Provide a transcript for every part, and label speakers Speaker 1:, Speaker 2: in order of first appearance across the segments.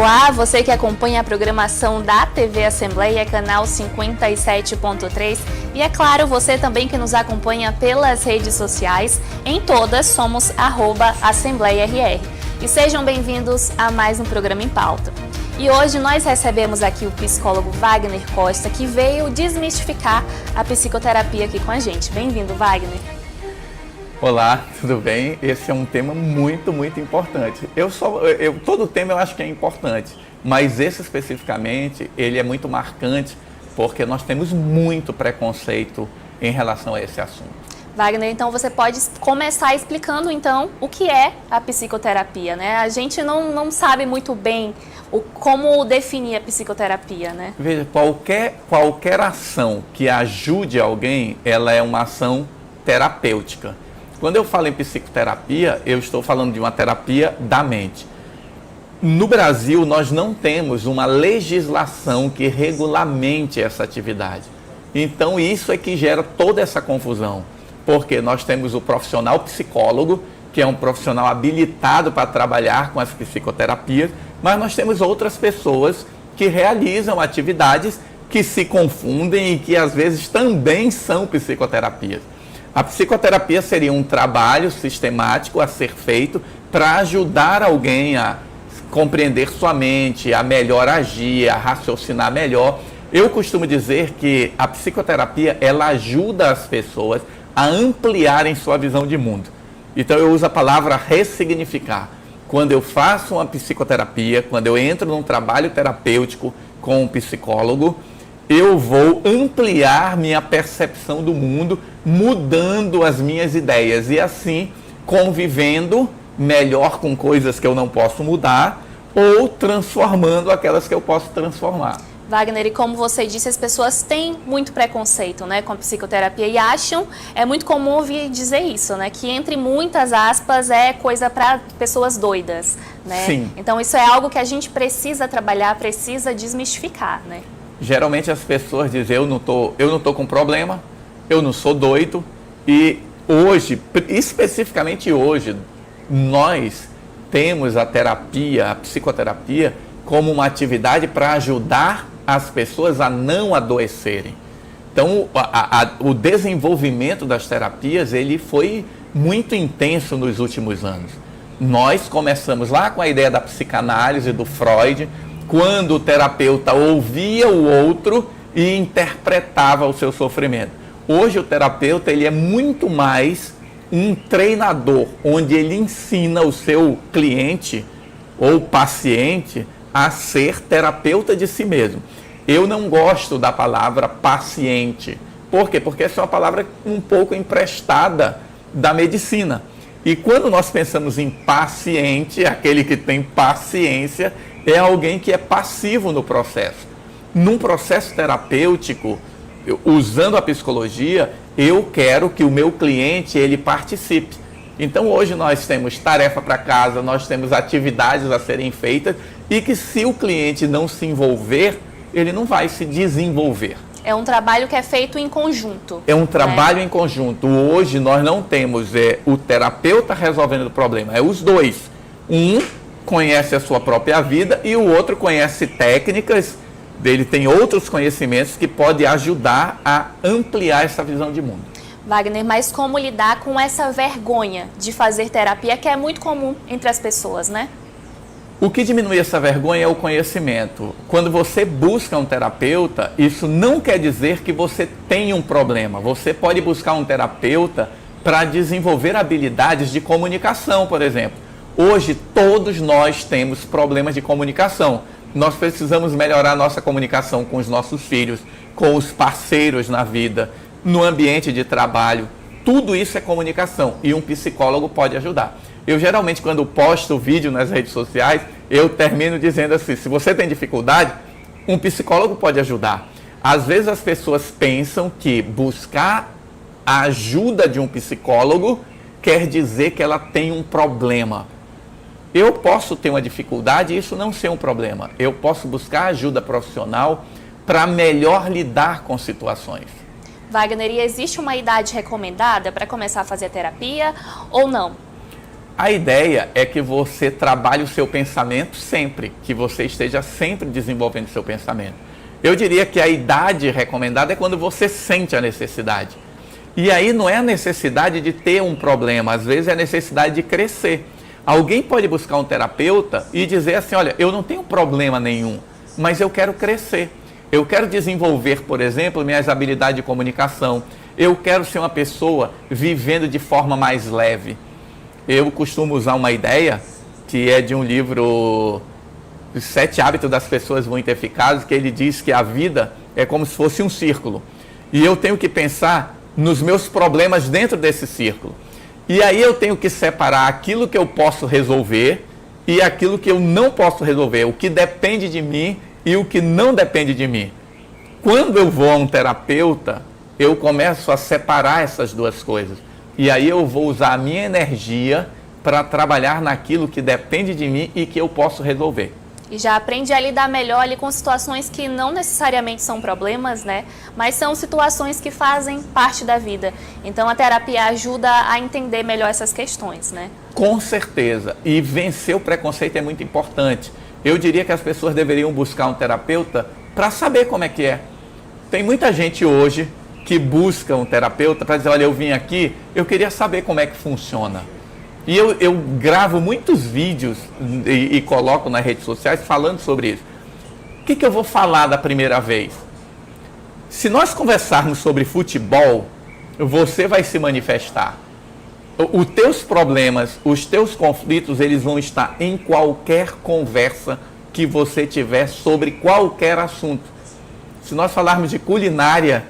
Speaker 1: Olá, você que acompanha a programação da TV Assembleia, canal 57.3. E é claro, você também que nos acompanha pelas redes sociais, em todas somos @AssembleiaRR. E sejam bem-vindos a mais um programa em pauta. E hoje nós recebemos aqui o psicólogo Wagner Costa, que veio desmistificar a psicoterapia aqui com a gente. Bem-vindo, Wagner.
Speaker 2: Olá, tudo bem? Esse é um tema muito importante. Todo tema eu acho que é importante, mas esse especificamente, ele é muito marcante porque nós temos muito preconceito em relação a esse assunto.
Speaker 1: Wagner, então você pode começar explicando então o que é a psicoterapia, né? A gente não sabe muito bem como definir a psicoterapia, né?
Speaker 2: Veja, qualquer ação que ajude alguém, ela é uma ação terapêutica. Quando eu falo em psicoterapia, eu estou falando de uma terapia da mente. No Brasil, nós não temos uma legislação que regulamente essa atividade. Então, isso é que gera toda essa confusão. Porque nós temos o profissional psicólogo, que é um profissional habilitado para trabalhar com as psicoterapias, mas nós temos outras pessoas que realizam atividades que se confundem e que às vezes também são psicoterapias. A psicoterapia seria um trabalho sistemático a ser feito para ajudar alguém a compreender sua mente, a melhor agir, a raciocinar melhor. Eu costumo dizer que a psicoterapia, ela ajuda as pessoas a ampliarem sua visão de mundo. Então eu uso a palavra ressignificar. Quando eu faço uma psicoterapia, quando eu entro num trabalho terapêutico com um psicólogo, eu vou ampliar minha percepção do mundo, mudando as minhas ideias e assim convivendo melhor com coisas que eu não posso mudar ou transformando aquelas que eu posso transformar.
Speaker 1: Wagner, e como você disse, as pessoas têm muito preconceito, né, com a psicoterapia e acham, é muito comum ouvir dizer isso, né, que entre muitas aspas é coisa para pessoas doidas, né?
Speaker 2: Sim.
Speaker 1: Então isso é algo que a gente precisa trabalhar, precisa desmistificar, né?
Speaker 2: Geralmente as pessoas dizem, eu não tô com problema, eu não sou doido, e hoje, especificamente hoje, nós temos a terapia, a psicoterapia, como uma atividade para ajudar as pessoas a não adoecerem. Então, o desenvolvimento das terapias, ele foi muito intenso nos últimos anos. Nós começamos lá com a ideia da psicanálise do Freud, quando o terapeuta ouvia o outro e interpretava o seu sofrimento. Hoje o terapeuta, ele é muito mais um treinador, onde ele ensina o seu cliente ou paciente a ser terapeuta de si mesmo. Eu não gosto da palavra paciente. Por quê? Porque essa é uma palavra um pouco emprestada da medicina. E quando nós pensamos em paciente, aquele que tem paciência, é alguém que é passivo no processo. Num processo terapêutico, usando a psicologia, eu quero que o meu cliente ele participe. Então hoje nós temos tarefa para casa, nós temos atividades a serem feitas e que se o cliente não se envolver, ele não vai se desenvolver.
Speaker 1: É um trabalho que é feito em conjunto.
Speaker 2: É um trabalho em conjunto. Hoje nós não temos o terapeuta resolvendo o problema, é os dois. Um conhece a sua própria vida e o outro conhece técnicas, ele tem outros conhecimentos que podem ajudar a ampliar essa visão de mundo.
Speaker 1: Wagner, mas como lidar com essa vergonha de fazer terapia que é muito comum entre as pessoas, né?
Speaker 2: O que diminui essa vergonha é o conhecimento. Quando você busca um terapeuta, isso não quer dizer que você tem um problema. Você pode buscar um terapeuta para desenvolver habilidades de comunicação, por exemplo. Hoje, todos nós temos problemas de comunicação. Nós precisamos melhorar nossa comunicação com os nossos filhos, com os parceiros na vida, no ambiente de trabalho. Tudo isso é comunicação e um psicólogo pode ajudar. Eu geralmente, quando posto vídeo nas redes sociais, eu termino dizendo assim, se você tem dificuldade, um psicólogo pode ajudar. Às vezes as pessoas pensam que buscar a ajuda de um psicólogo quer dizer que ela tem um problema. Eu posso ter uma dificuldade e isso não ser um problema. Eu posso buscar ajuda profissional para melhor lidar com situações.
Speaker 1: Wagner, e existe uma idade recomendada para começar a fazer terapia ou não?
Speaker 2: A ideia é que você trabalhe o seu pensamento sempre, que você esteja sempre desenvolvendo o seu pensamento. Eu diria que a idade recomendada é quando você sente a necessidade. E aí não é a necessidade de ter um problema, às vezes é a necessidade de crescer. Alguém pode buscar um terapeuta e dizer assim, olha, eu não tenho problema nenhum, mas eu quero crescer. Eu quero desenvolver, por exemplo, minhas habilidades de comunicação. Eu quero ser uma pessoa vivendo de forma mais leve. Eu costumo usar uma ideia que é de um livro, Os 7 Hábitos das Pessoas Muito Eficazes, que ele diz que a vida é como se fosse um círculo. E eu tenho que pensar nos meus problemas dentro desse círculo. E aí eu tenho que separar aquilo que eu posso resolver e aquilo que eu não posso resolver, o que depende de mim e o que não depende de mim. Quando eu vou a um terapeuta, eu começo a separar essas duas coisas. E aí eu vou usar a minha energia para trabalhar naquilo que depende de mim e que eu posso resolver.
Speaker 1: E já aprende a lidar melhor ali com situações que não necessariamente são problemas, né? Mas são situações que fazem parte da vida. Então a terapia ajuda a entender melhor essas questões, né?
Speaker 2: Com certeza. E vencer o preconceito é muito importante. Eu diria que as pessoas deveriam buscar um terapeuta para saber como é que é. Tem muita gente hoje que busca um terapeuta para dizer, olha, eu vim aqui, eu queria saber como é que funciona. E eu gravo muitos vídeos e coloco nas redes sociais falando sobre isso. O que eu vou falar da primeira vez? Se nós conversarmos sobre futebol, você vai se manifestar. Os teus problemas, os teus conflitos, eles vão estar em qualquer conversa que você tiver sobre qualquer assunto. Se nós falarmos de culinária,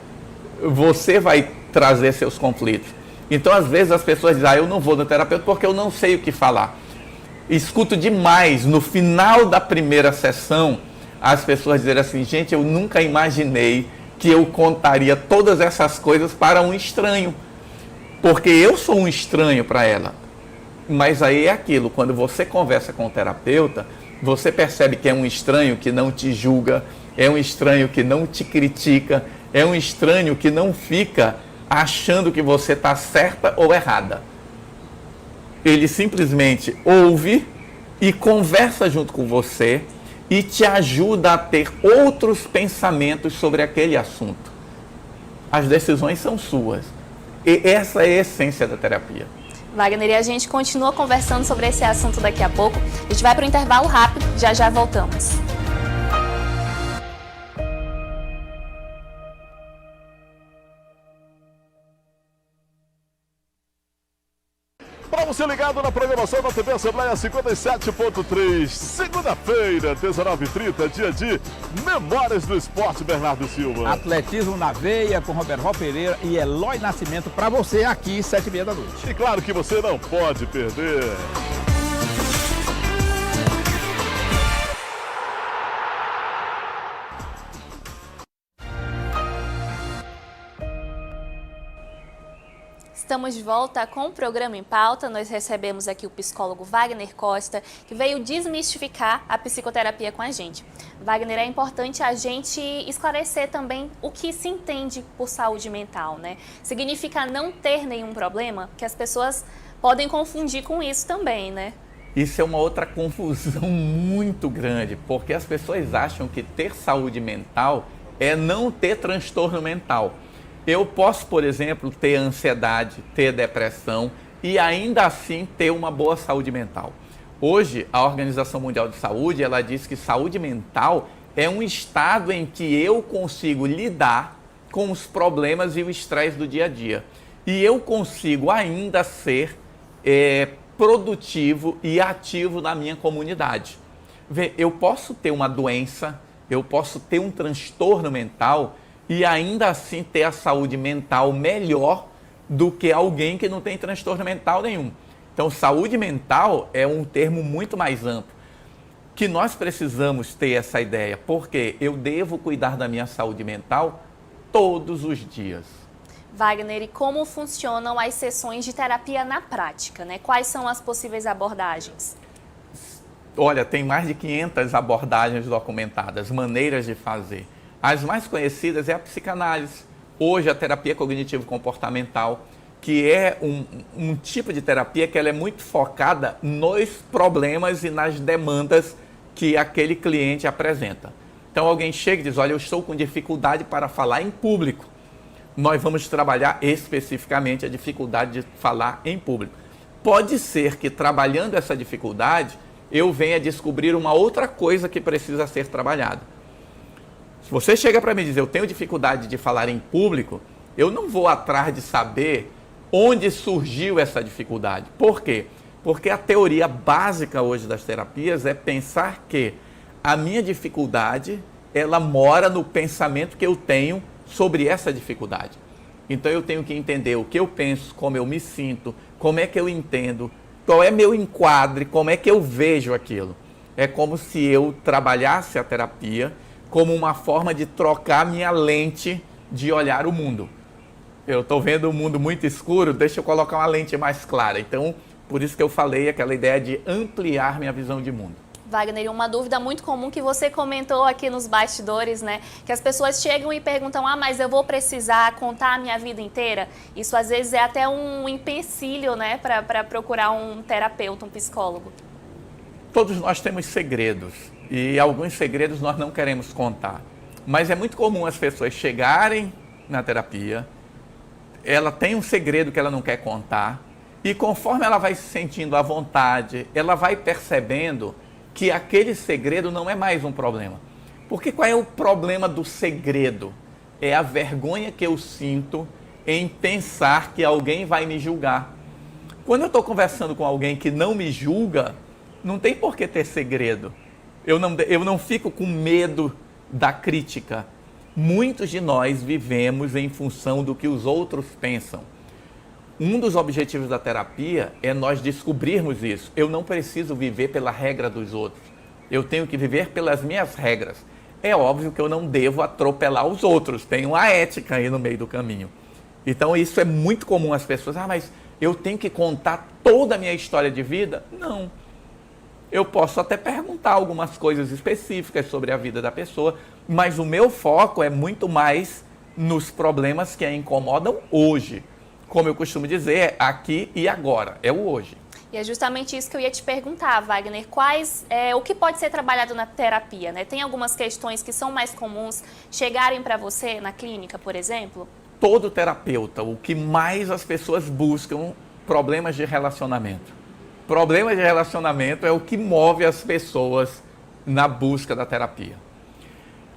Speaker 2: você vai trazer seus conflitos. Então, às vezes, as pessoas dizem, eu não vou no terapeuta porque eu não sei o que falar. Escuto demais, no final da primeira sessão, as pessoas dizerem assim, gente, eu nunca imaginei que eu contaria todas essas coisas para um estranho. Porque eu sou um estranho para ela. Mas aí é aquilo, quando você conversa com o terapeuta, você percebe que é um estranho que não te julga, é um estranho que não te critica, é um estranho que não fica achando que você está certa ou errada. Ele simplesmente ouve e conversa junto com você e te ajuda a ter outros pensamentos sobre aquele assunto. As decisões são suas. E essa é a essência da terapia.
Speaker 1: Wagner, e a gente continua conversando sobre esse assunto daqui a pouco. A gente vai para um intervalo rápido, já já voltamos.
Speaker 3: Para você ligado na programação da TV Assembleia 57.3, segunda-feira, 19h30, dia de Memórias do Esporte, Bernardo Silva.
Speaker 4: Atletismo na veia com Roberval Pereira e Eloy Nascimento para você aqui, 7h30 da noite.
Speaker 3: E claro que você não pode perder.
Speaker 1: Estamos de volta com o programa em pauta. Nós recebemos aqui o psicólogo Wagner Costa, que veio desmistificar a psicoterapia com a gente. Wagner, é importante a gente esclarecer também o que se entende por saúde mental, né? Significa não ter nenhum problema, que as pessoas podem confundir com isso também, né?
Speaker 2: Isso é uma outra confusão muito grande, porque as pessoas acham que ter saúde mental é não ter transtorno mental. Eu posso, por exemplo, ter ansiedade, ter depressão e ainda assim ter uma boa saúde mental. Hoje, a Organização Mundial de Saúde, ela diz que saúde mental é um estado em que eu consigo lidar com os problemas e o estresse do dia a dia. E eu consigo ainda ser produtivo e ativo na minha comunidade. Vê, eu posso ter uma doença, eu posso ter um transtorno mental e ainda assim ter a saúde mental melhor do que alguém que não tem transtorno mental nenhum. Então, saúde mental é um termo muito mais amplo, que nós precisamos ter essa ideia, porque eu devo cuidar da minha saúde mental todos os dias.
Speaker 1: Wagner, e como funcionam as sessões de terapia na prática, né? Quais são as possíveis abordagens?
Speaker 2: Olha, tem mais de 500 abordagens documentadas, maneiras de fazer. As mais conhecidas é a psicanálise, hoje a terapia cognitivo-comportamental, que é um tipo de terapia que ela é muito focada nos problemas e nas demandas que aquele cliente apresenta. Então alguém chega e diz, olha, eu estou com dificuldade para falar em público. Nós vamos trabalhar especificamente a dificuldade de falar em público. Pode ser que trabalhando essa dificuldade, eu venha descobrir uma outra coisa que precisa ser trabalhada. Se você chega para mim e diz, eu tenho dificuldade de falar em público, eu não vou atrás de saber onde surgiu essa dificuldade. Por quê? Porque a teoria básica hoje das terapias é pensar que a minha dificuldade, ela mora no pensamento que eu tenho sobre essa dificuldade. Então eu tenho que entender o que eu penso, como eu me sinto, como é que eu entendo, qual é meu enquadre, como é que eu vejo aquilo. É como se eu trabalhasse a terapia como uma forma de trocar minha lente de olhar o mundo. Eu estou vendo o mundo muito escuro, deixa eu colocar uma lente mais clara. Então, por isso que eu falei aquela ideia de ampliar minha visão de mundo.
Speaker 1: Wagner, uma dúvida muito comum que você comentou aqui nos bastidores, né? Que as pessoas chegam e perguntam, mas eu vou precisar contar a minha vida inteira? Isso às vezes é até um empecilho, né? Para procurar um terapeuta, um psicólogo.
Speaker 2: Todos nós temos segredos e alguns segredos nós não queremos contar. Mas é muito comum as pessoas chegarem na terapia, ela tem um segredo que ela não quer contar e conforme ela vai se sentindo à vontade, ela vai percebendo que aquele segredo não é mais um problema. Porque qual é o problema do segredo? É a vergonha que eu sinto em pensar que alguém vai me julgar. Quando eu estou conversando com alguém que não me julga, não tem por que ter segredo. Eu não fico com medo da crítica. Muitos de nós vivemos em função do que os outros pensam. Um dos objetivos da terapia é nós descobrirmos isso. Eu não preciso viver pela regra dos outros. Eu tenho que viver pelas minhas regras. É óbvio que eu não devo atropelar os outros. Tem uma ética aí no meio do caminho. Então isso é muito comum as pessoas. Mas eu tenho que contar toda a minha história de vida? Não. Eu posso até perguntar algumas coisas específicas sobre a vida da pessoa, mas o meu foco é muito mais nos problemas que a incomodam hoje. Como eu costumo dizer, é aqui e agora, é o hoje.
Speaker 1: E é justamente isso que eu ia te perguntar, Wagner. O que pode ser trabalhado na terapia, né? Tem algumas questões que são mais comuns chegarem para você na clínica, por exemplo?
Speaker 2: Todo terapeuta, o que mais as pessoas buscam, problemas de relacionamento. Problemas de relacionamento é o que move as pessoas na busca da terapia.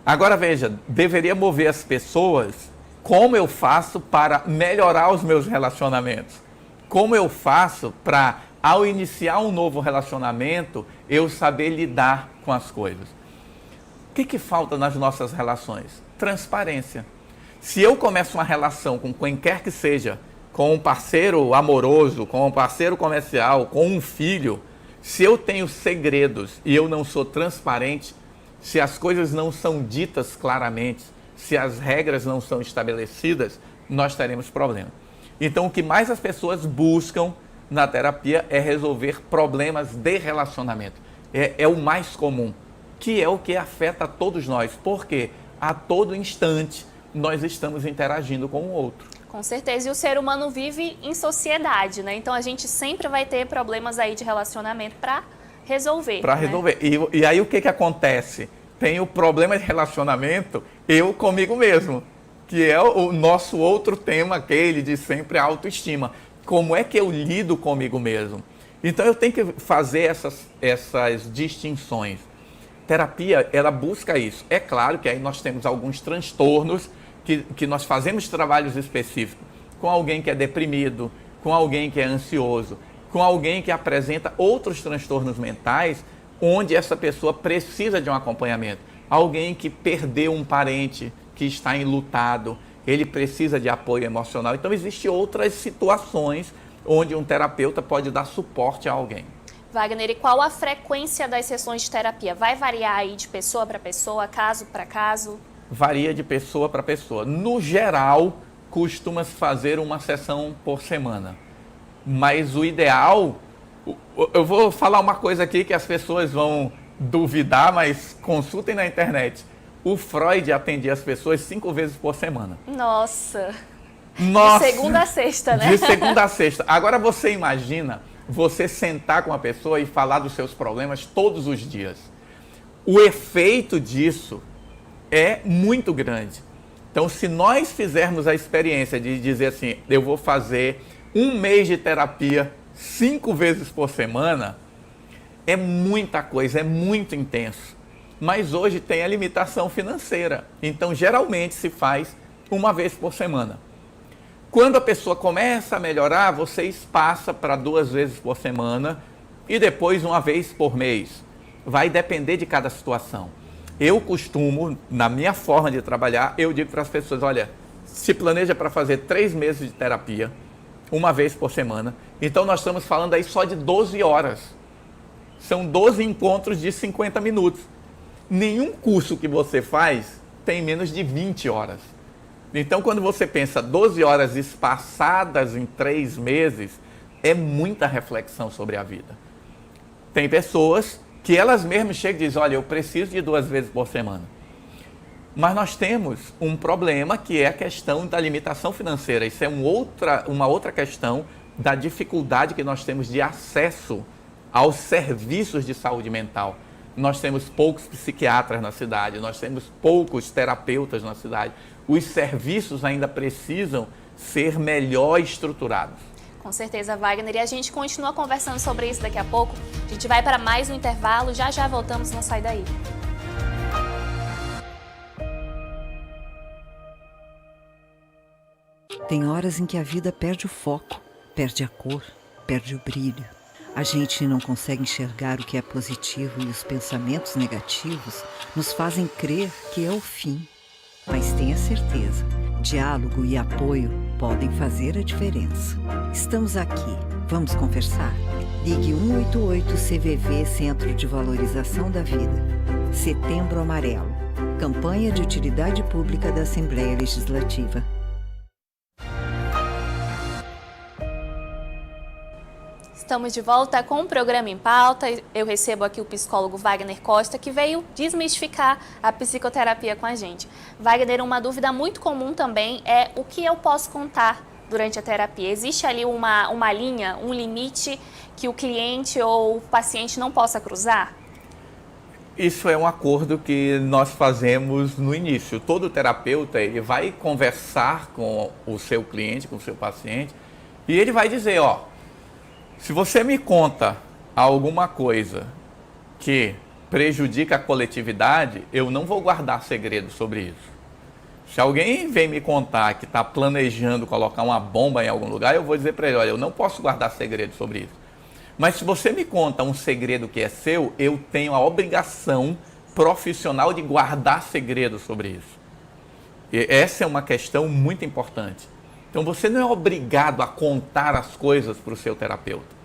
Speaker 2: Agora veja, deveria mover as pessoas como eu faço para melhorar os meus relacionamentos. Como eu faço para, ao iniciar um novo relacionamento, eu saber lidar com as coisas. O que falta nas nossas relações? Transparência. Se eu começo uma relação com quem quer que seja, com um parceiro amoroso, com um parceiro comercial, com um filho, se eu tenho segredos e eu não sou transparente, se as coisas não são ditas claramente, se as regras não são estabelecidas, nós teremos problema. Então, o que mais as pessoas buscam na terapia é resolver problemas de relacionamento. É o mais comum, que é o que afeta todos nós, porque a todo instante nós estamos interagindo com o outro.
Speaker 1: Com certeza, e o ser humano vive em sociedade, né? Então a gente sempre vai ter problemas aí de relacionamento para resolver.
Speaker 2: Para resolver. E aí o que acontece? Tem o problema de relacionamento eu comigo mesmo, que é o nosso outro tema, aquele de sempre a autoestima. Como é que eu lido comigo mesmo? Então eu tenho que fazer essas distinções. Terapia, ela busca isso. É claro que aí nós temos alguns transtornos que nós fazemos trabalhos específicos com alguém que é deprimido, com alguém que é ansioso, com alguém que apresenta outros transtornos mentais, onde essa pessoa precisa de um acompanhamento. Alguém que perdeu um parente, que está enlutado, ele precisa de apoio emocional. Então, existem outras situações onde um terapeuta pode dar suporte a alguém.
Speaker 1: Wagner, e qual a frequência das sessões de terapia? Vai variar aí de pessoa para pessoa, caso para caso?
Speaker 2: Varia de pessoa para pessoa. No geral, costuma-se fazer uma sessão por semana. Mas o ideal, eu vou falar uma coisa aqui que as pessoas vão duvidar, mas consultem na internet. O Freud atendia as pessoas 5 vezes por semana.
Speaker 1: Nossa!
Speaker 2: Nossa,
Speaker 1: de segunda a sexta, né?
Speaker 2: De segunda a sexta. Agora você imagina você sentar com a pessoa e falar dos seus problemas todos os dias. O efeito disso é muito grande. Então, se nós fizermos a experiência de dizer assim, eu vou fazer 1 mês de terapia 5 vezes por semana, é muita coisa, é muito intenso. Mas hoje tem a limitação financeira. Então, geralmente se faz 1 vez por semana. Quando a pessoa começa a melhorar, você espaça para 2 vezes por semana e depois 1 vez por mês. Vai depender de cada situação. Eu costumo, na minha forma de trabalhar, eu digo para as pessoas, olha, se planeja para fazer 3 meses de terapia, 1 vez por semana. Então nós estamos falando aí só de 12 horas. São 12 encontros de 50 minutos. Nenhum curso que você faz tem menos de 20 horas. Então, quando você pensa 12 horas espaçadas em 3 meses, é muita reflexão sobre a vida. Tem pessoas que elas mesmas chegam e dizem, olha, eu preciso de 2 vezes por semana. Mas nós temos um problema que é a questão da limitação financeira. Isso é uma outra questão da dificuldade que nós temos de acesso aos serviços de saúde mental. Nós temos poucos psiquiatras na cidade, nós temos poucos terapeutas na cidade. Os serviços ainda precisam ser melhor estruturados.
Speaker 1: Com certeza, Wagner. E a gente continua conversando sobre isso daqui a pouco. A gente vai para mais um intervalo, já já voltamos, não sai daí.
Speaker 5: Tem horas em que a vida perde o foco, perde a cor, perde o brilho. A gente não consegue enxergar o que é positivo e os pensamentos negativos nos fazem crer que é o fim. Mas tenha certeza, diálogo e apoio podem fazer a diferença. Estamos aqui. Vamos conversar? Ligue 188 CVV, Centro de Valorização da Vida. Setembro Amarelo. Campanha de Utilidade Pública da Assembleia Legislativa.
Speaker 1: Estamos de volta com o programa em pauta. Eu recebo aqui o psicólogo Wagner Costa, que veio desmistificar a psicoterapia com a gente. Wagner, uma dúvida muito comum também é o que eu posso contar durante a terapia. Existe ali uma linha, um limite que o cliente ou o paciente não possa cruzar?
Speaker 2: Isso é um acordo que nós fazemos no início. Todo terapeuta ele vai conversar com o seu cliente, com o seu paciente, e ele vai dizer, ó, se você me conta alguma coisa que prejudica a coletividade, eu não vou guardar segredo sobre isso. Se alguém vem me contar que está planejando colocar uma bomba em algum lugar, eu vou dizer para ele, olha, eu não posso guardar segredo sobre isso. Mas se você me conta um segredo que é seu, eu tenho a obrigação profissional de guardar segredo sobre isso. E essa é uma questão muito importante. Então você não é obrigado a contar as coisas para o seu terapeuta.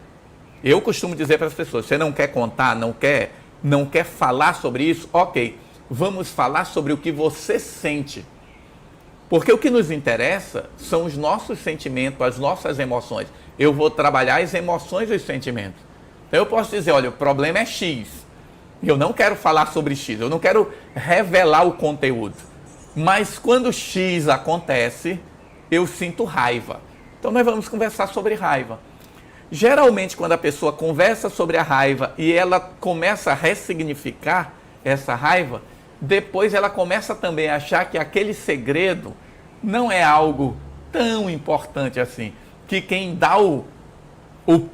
Speaker 2: Eu costumo dizer para as pessoas, você não quer contar, não quer falar sobre isso? Ok, vamos falar sobre o que você sente. Porque o que nos interessa são os nossos sentimentos, as nossas emoções. Eu vou trabalhar as emoções e os sentimentos. Então eu posso dizer, olha, o problema é X. Eu não quero falar sobre X, eu não quero revelar o conteúdo. Mas quando X acontece, eu sinto raiva. Então nós vamos conversar sobre raiva. Geralmente quando a pessoa conversa sobre a raiva e ela começa a ressignificar essa raiva, depois ela começa também a achar que aquele segredo não é algo tão importante assim. Que quem dá o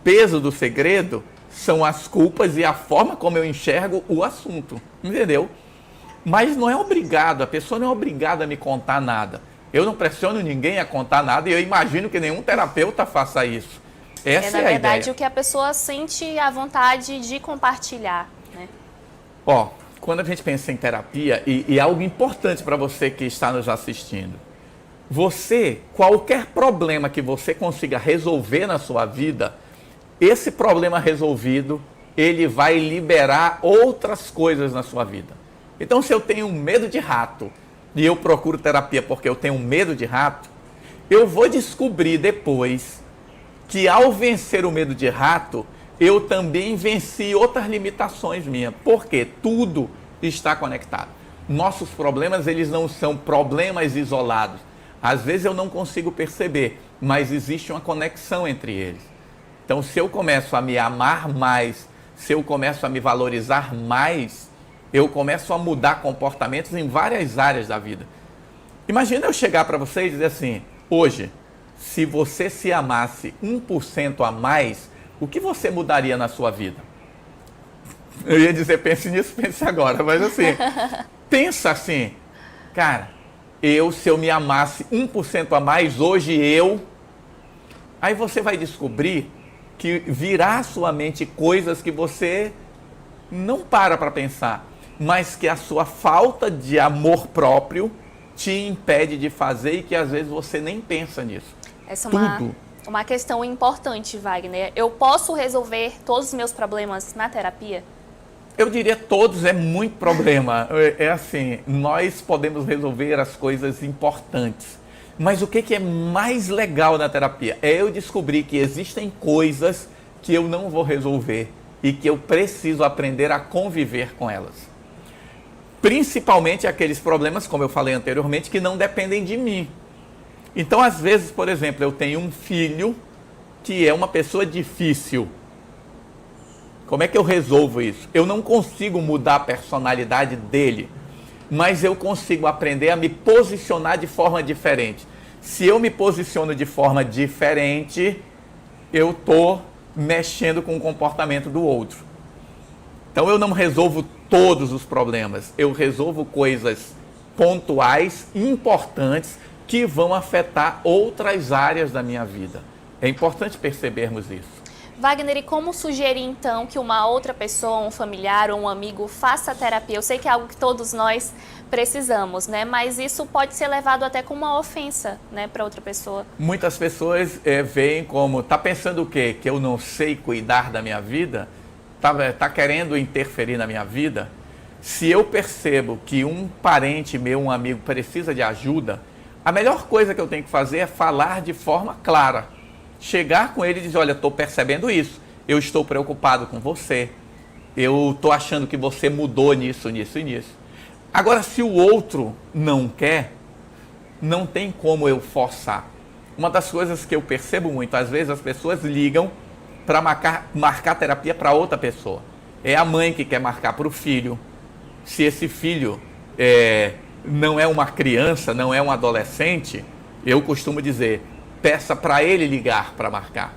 Speaker 2: peso do segredo são as culpas e a forma como eu enxergo o assunto. Entendeu? Mas não é obrigado, a pessoa não é obrigada a me contar nada. Eu não pressiono ninguém a contar nada e eu imagino que nenhum terapeuta faça isso. Essa é a ideia.
Speaker 1: Na verdade, o que a pessoa sente a vontade de compartilhar, né?
Speaker 2: Ó, quando a gente pensa em terapia, e algo importante para você que está nos assistindo, qualquer problema que você consiga resolver na sua vida, esse problema resolvido, ele vai liberar outras coisas na sua vida. Então, se eu tenho medo de rato, e eu procuro terapia porque eu tenho medo de rato, eu vou descobrir depois que ao vencer o medo de rato, eu também venci outras limitações minhas, porque tudo está conectado. Nossos problemas, eles não são problemas isolados. Às vezes eu não consigo perceber, mas existe uma conexão entre eles. Então, se eu começo a me amar mais, se eu começo a me valorizar mais, eu começo a mudar comportamentos em várias áreas da vida. Imagina eu chegar para você e dizer assim, hoje, se você se amasse 1% a mais, o que você mudaria na sua vida? Eu ia dizer, pense nisso, pense agora, mas assim, pensa assim, cara, se eu me amasse 1% a mais, hoje aí você vai descobrir que virá à sua mente coisas que você não para pensar, mas que a sua falta de amor próprio te impede de fazer e que às vezes você nem pensa nisso.
Speaker 1: Essa é uma questão importante, Wagner. Eu posso resolver todos os meus problemas na terapia?
Speaker 2: Eu diria todos, é muito problema. É assim, nós podemos resolver as coisas importantes. Mas o que é mais legal na terapia? É eu descobrir que existem coisas que eu não vou resolver e que eu preciso aprender a conviver com elas. Principalmente aqueles problemas, como eu falei anteriormente, que não dependem de mim. Então, às vezes, por exemplo, eu tenho um filho que é uma pessoa difícil. Como é que eu resolvo isso? Eu não consigo mudar a personalidade dele, mas eu consigo aprender a me posicionar de forma diferente. Se eu me posiciono de forma diferente, eu estou mexendo com o comportamento do outro. Então eu não resolvo todos os problemas, eu resolvo coisas pontuais, importantes, que vão afetar outras áreas da minha vida. É importante percebermos isso.
Speaker 1: Wagner, e como sugerir então que uma outra pessoa, um familiar ou um amigo faça terapia? Eu sei que é algo que todos nós precisamos, né? Mas isso pode ser levado até como uma ofensa, né, para outra pessoa.
Speaker 2: Muitas pessoas veem como, tá pensando o quê? Que eu não sei cuidar da minha vida? Tá querendo interferir na minha vida? Se eu percebo que um parente meu, um amigo precisa de ajuda, a melhor coisa que eu tenho que fazer é falar de forma clara. Chegar com ele e dizer, olha, estou percebendo isso, eu estou preocupado com você, eu estou achando que você mudou nisso, nisso e nisso. Agora, se o outro não quer, não tem como eu forçar. Uma das coisas que eu percebo muito, às vezes as pessoas ligam para marcar terapia para outra pessoa. É a mãe que quer marcar para o filho. Se esse filho não é uma criança, não é um adolescente, eu costumo dizer, peça para ele ligar para marcar.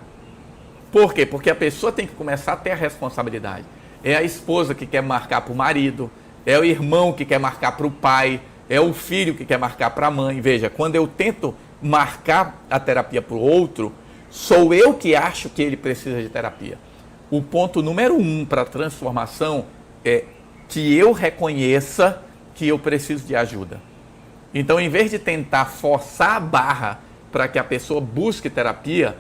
Speaker 2: Por quê? Porque a pessoa tem que começar a ter a responsabilidade. É a esposa que quer marcar para o marido, é o irmão que quer marcar para o pai, é o filho que quer marcar para a mãe. Veja, quando eu tento marcar a terapia para o outro, sou eu que acho que ele precisa de terapia. O ponto número 1 para a transformação é que eu reconheça que eu preciso de ajuda. Então, em vez de tentar forçar a barra para que a pessoa busque terapia,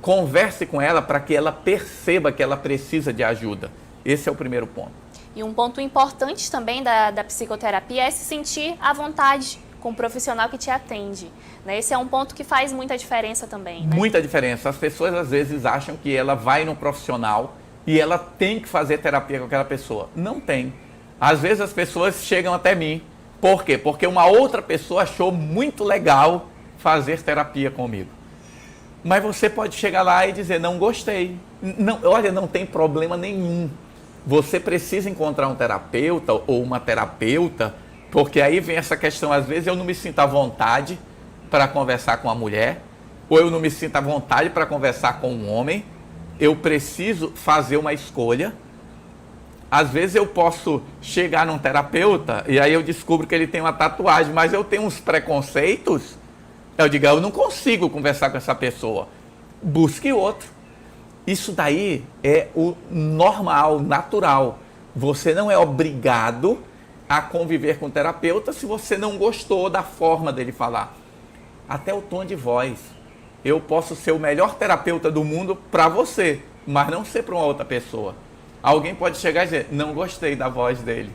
Speaker 2: converse com ela para que ela perceba que ela precisa de ajuda. Esse é o primeiro ponto.
Speaker 1: E um ponto importante também da psicoterapia é se sentir à vontade com o profissional que te atende, né? Esse é um ponto que faz muita diferença também, né?
Speaker 2: Muita diferença. As pessoas às vezes acham que ela vai no profissional e ela tem que fazer terapia com aquela pessoa. Não tem. Às vezes as pessoas chegam até mim. Por quê? Porque uma outra pessoa achou muito legal fazer terapia comigo. Mas você pode chegar lá e dizer, não gostei. Não, olha, não tem problema nenhum. Você precisa encontrar um terapeuta ou uma terapeuta, porque aí vem essa questão, às vezes eu não me sinto à vontade para conversar com a mulher, ou eu não me sinto à vontade para conversar com um homem, eu preciso fazer uma escolha. Às vezes eu posso chegar num terapeuta e aí eu descubro que ele tem uma tatuagem, mas eu tenho uns preconceitos. Eu digo, eu não consigo conversar com essa pessoa. Busque outro. Isso daí é o normal, natural. Você não é obrigado a conviver com o terapeuta se você não gostou da forma dele falar. Até o tom de voz. Eu posso ser o melhor terapeuta do mundo para você, mas não ser para uma outra pessoa. Alguém pode chegar e dizer, não gostei da voz dele.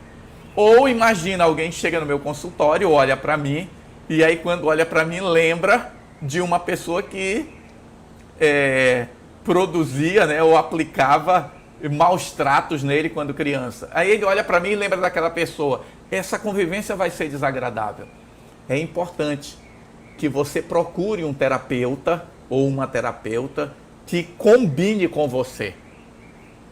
Speaker 2: Ou imagina, alguém chega no meu consultório, olha para mim, e aí quando olha para mim lembra de uma pessoa que produzia, né, ou aplicava maus tratos nele quando criança. Aí ele olha para mim e lembra daquela pessoa. Essa convivência vai ser desagradável. É importante que você procure um terapeuta ou uma terapeuta que combine com você.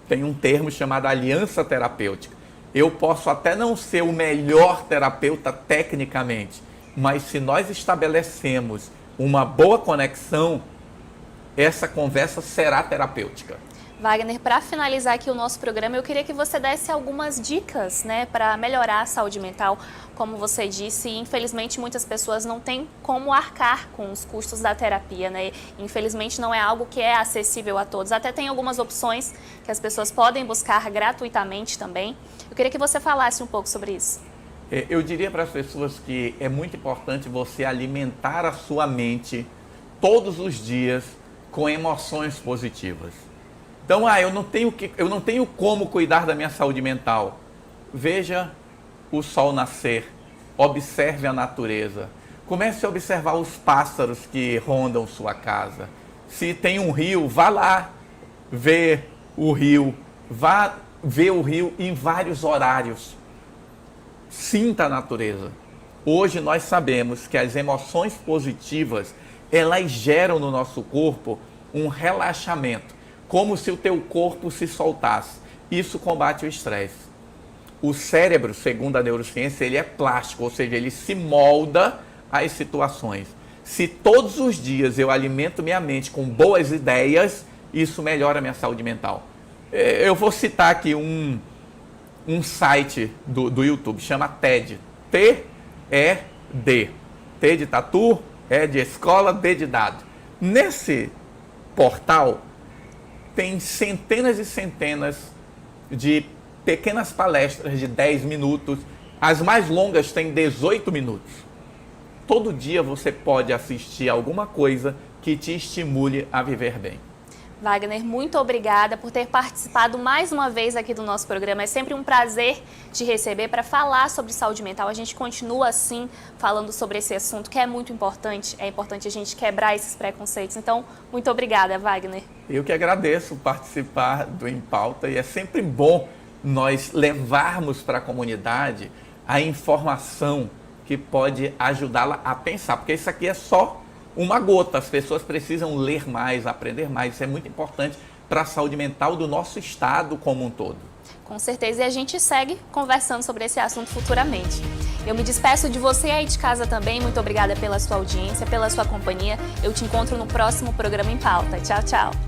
Speaker 2: Tem um termo chamado aliança terapêutica. Eu posso até não ser o melhor terapeuta tecnicamente, mas se nós estabelecemos uma boa conexão, essa conversa será terapêutica.
Speaker 1: Wagner, para finalizar aqui o nosso programa, eu queria que você desse algumas dicas, né, para melhorar a saúde mental. Como você disse, infelizmente muitas pessoas não têm como arcar com os custos da terapia, né? Infelizmente não é algo que é acessível a todos. Até tem algumas opções que as pessoas podem buscar gratuitamente também. Eu queria que você falasse um pouco sobre isso.
Speaker 2: Eu diria para as pessoas que é muito importante você alimentar a sua mente todos os dias com emoções positivas. Então, eu não tenho como cuidar da minha saúde mental. Veja o sol nascer, observe a natureza, comece a observar os pássaros que rondam sua casa. Se tem um rio, vá lá ver o rio, vá ver o rio em vários horários. Sinta a natureza. Hoje nós sabemos que as emoções positivas, elas geram no nosso corpo um relaxamento, como se o teu corpo se soltasse. Isso combate o estresse. O cérebro, segundo a neurociência, ele é plástico, ou seja, ele se molda às situações. Se todos os dias eu alimento minha mente com boas ideias, isso melhora a minha saúde mental. Eu vou citar aqui um site do YouTube, chama TED. T-E-D. T de tatu, E de escola, D de dado. Nesse portal, tem centenas e centenas de pequenas palestras de 10 minutos. As mais longas têm 18 minutos. Todo dia você pode assistir alguma coisa que te estimule a viver bem.
Speaker 1: Wagner, muito obrigada por ter participado mais uma vez aqui do nosso programa. É sempre um prazer te receber para falar sobre saúde mental. A gente continua assim falando sobre esse assunto que é muito importante. É importante a gente quebrar esses preconceitos. Então, muito obrigada, Wagner.
Speaker 2: Eu que agradeço participar do Em Pauta e é sempre bom nós levarmos para a comunidade a informação que pode ajudá-la a pensar, porque isso aqui é só uma gota. As pessoas precisam ler mais, aprender mais. Isso é muito importante para a saúde mental do nosso estado como um todo.
Speaker 1: Com certeza, e a gente segue conversando sobre esse assunto futuramente. Eu me despeço de você aí de casa também. Muito obrigada pela sua audiência, pela sua companhia. Eu te encontro no próximo programa Em Pauta. Tchau, tchau.